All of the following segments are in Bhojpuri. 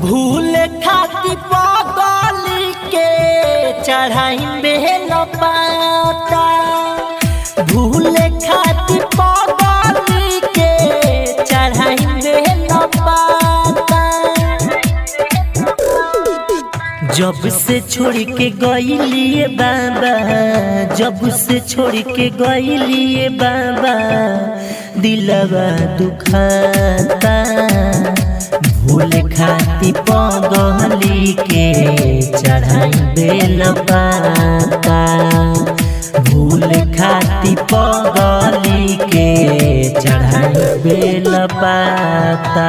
भूल खाती पगली के चढ़ाई में लपाता। भूल खाती पगली के चढ़ाई में लपाता। जब से छोड़ के गइलिए बाबा, जब से छोड़ के गइलिए बाबा, दिलवा दुखाता। भूल खाती पगली के चढ़ाई बेल पाता। भूल खाती पगली के चढ़ाई बेल पाता।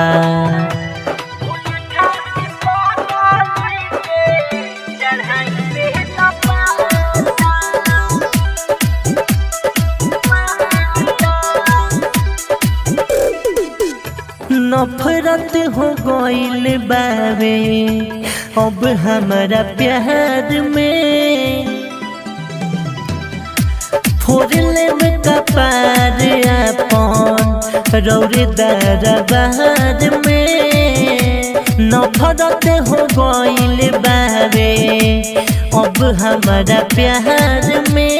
नफरत हो गइल बावे अब हमारा प्यार में। फोड़ले में कपार अपन रौरे दरबार में। नफरत हो गइल बावे अब हमारा प्यार में।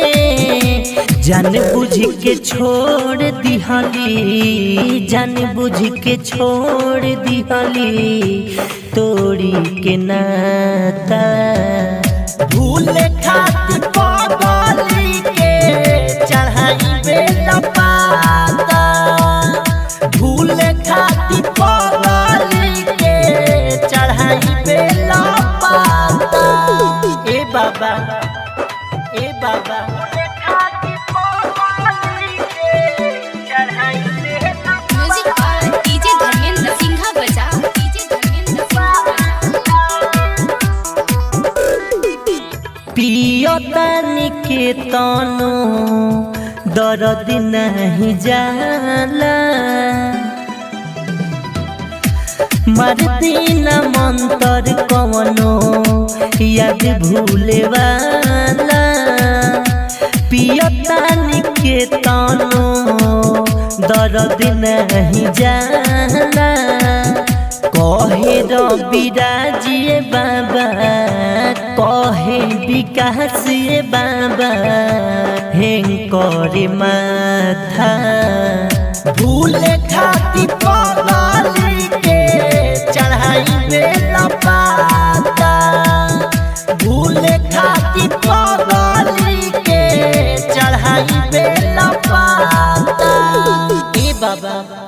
जान बुझ के छोड़ दिहली, जान बुझ के छोड़ दिहली, तोड़ी के नाता। भूल खाती पगली के चढ़ाई बेल पाता। भूल खाती पगली के चढ़ाई बेल पाता। ए बाबा, ए बाबा, पियतानी के तनो दर्द नहीं जाला। मरती न मंतर कवनो याद भूले वाला। पियतानी के तनो दर्द नहीं जाला। कहे रविराजिए बाबा, कहे विकासिए बाबा, हेंग करे माथा। भूल खाती पगली के चढ़ाई बेल पाता। भूल खाती पगली के चढ़ाई बेल पाता। ए बाबा।